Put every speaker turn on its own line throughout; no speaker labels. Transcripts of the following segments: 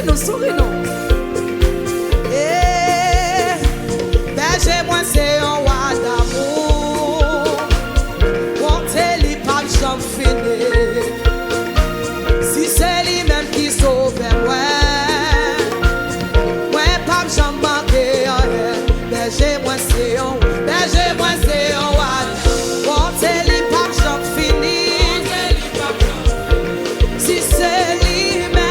Souris-nous, souris-nous. Berger, moi, c'est un roi d'amour. Comptez les pas j'en finis. Si c'est lui-même qui sauve moi, pas j'en manque rien. Berger, moi, c'est un roi. Berger, moi, c'est un roi. Comptez les pas j'en finis. Si c'est lui-même.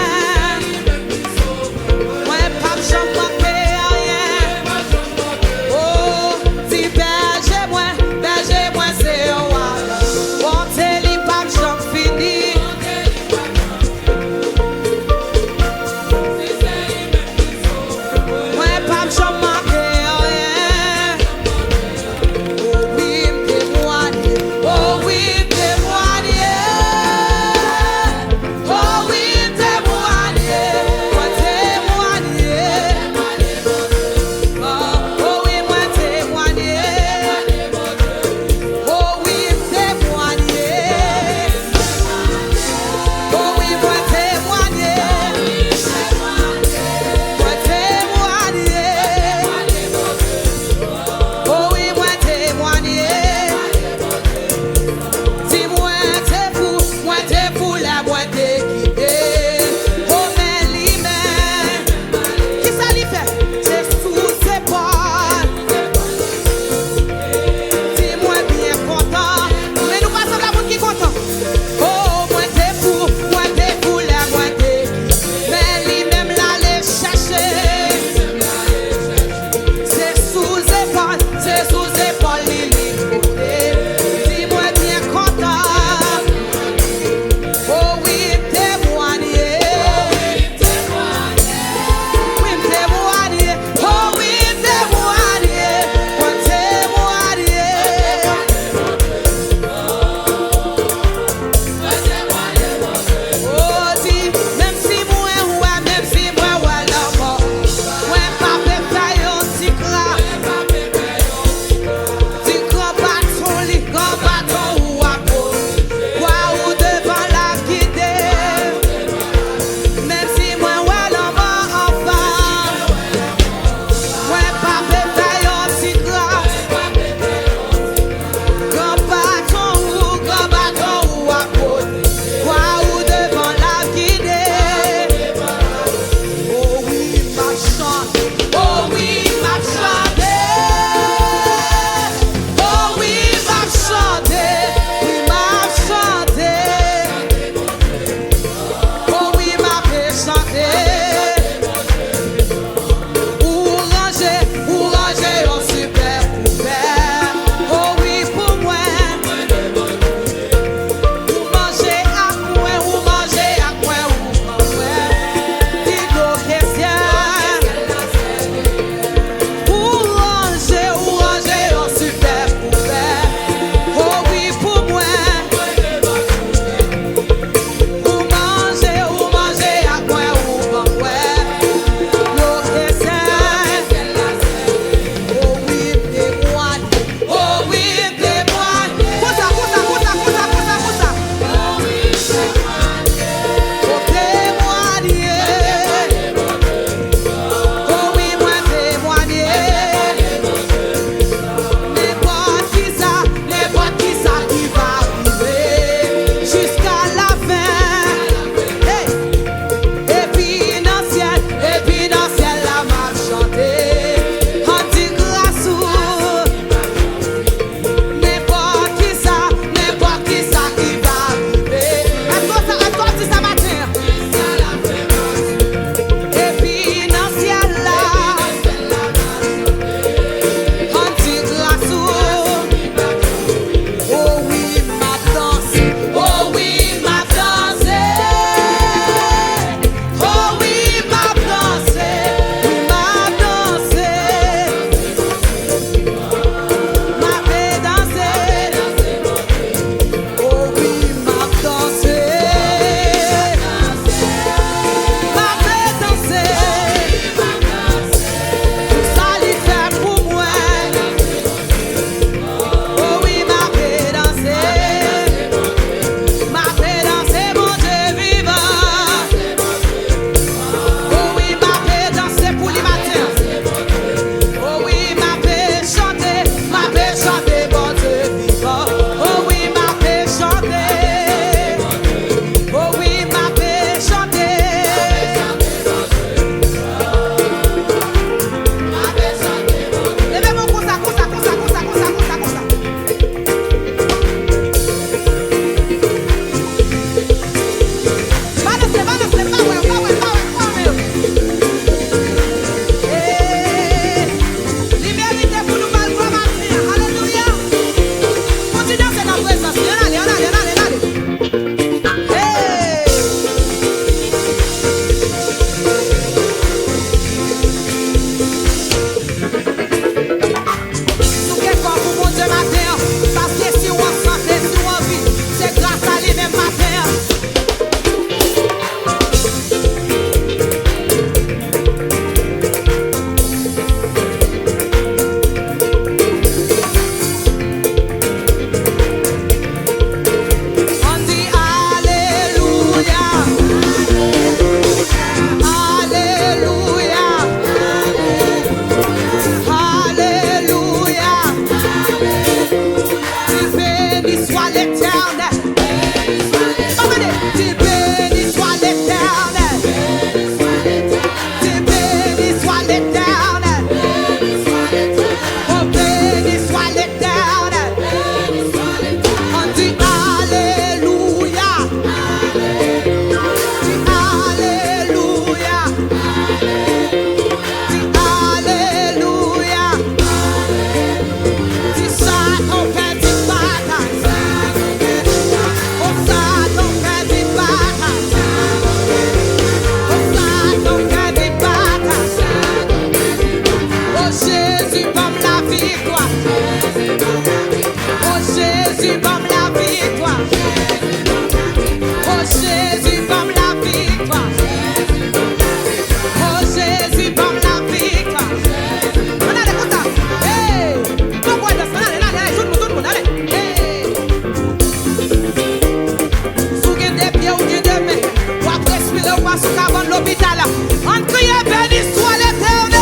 sous carbone de l'hôpital. On crie, béni soit l'Éternel.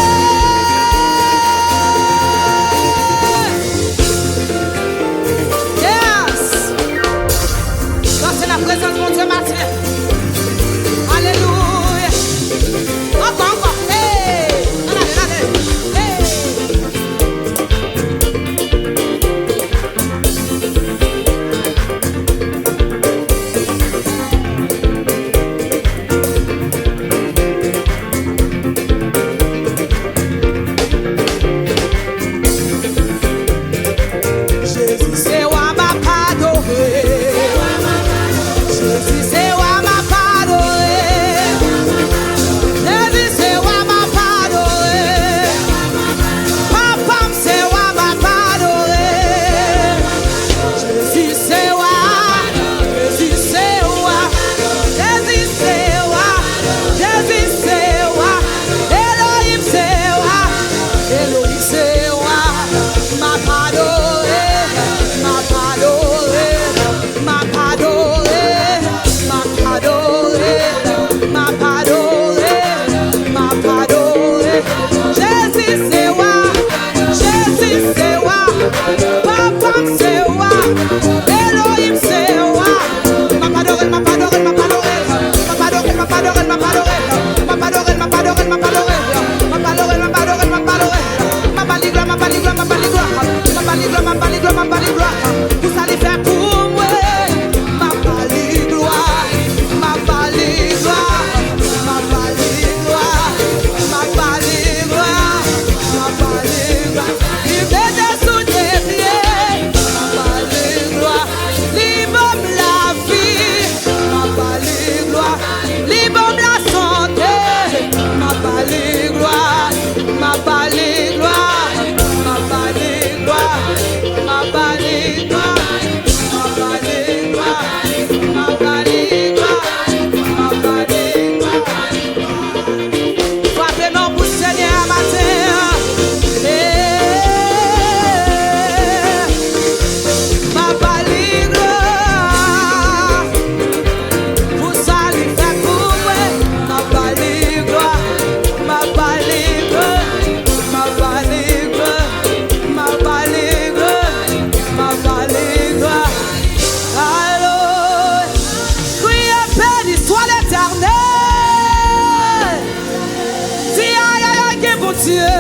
Yes. Ça, c'est la présence de mon Dieu matin. Alléluia. Encore, encore. Hey. Allez, allez. Hey. Jésus, c'est moi m'a pardonné. Jésus, c'est moi m'a pardonné. Jésus, c'est moi m'a pardonné. Papa, c'est moi m'a pardonné. Jésus, c'est moi. Jésus, c'est moi. Jésus, c'est moi. Jésus, c'est moi. Elohim, c'est moi. Elohim, c'est moi. M'a pardonné. M'a pardonné. M'a pardonné. M'a pardonné. M'a pardonné. M'a pardonné. Jésus, c'est moi. Jésus, c'est moi. Papa, c'est moi. Elohim, c'est moi. M'a pardonné. M'a pardonné. M'a pardonné. M'a pardonné. M'a pardonné. M'a pardonné. M'a pardonné. M'a pardonné. M'a pardonné. M'a pardonné. M'a pardonné. M'a pardonné. M'a pardonné. M'a baligla. M'a baligla. M'a baligla. M'a baligla. M'a baligla. M'a baligla. Vous allez faire pour moi. M'a baligla. M'a baligla. M'a baligla. M'a baligla. M'a baligla. Libérez sous tes pieds. M'a baligla. Libère la vie. M'a baligla. Libère la santé. M'a baligla. M'a baligla. M'a baligla. M'a baligla. M'a baligla. M'a baligla. M'a baligla. Frappez non pour Seigneur matin. M'a baligla. Vous allez faire pour moi. M'a baligla. M'a baligla. M'a baligla. M'a baligla. M'a baligla. Allô. Criez, béni soit l'Éternel. Dis aïe aïe aïe, bon Dieu.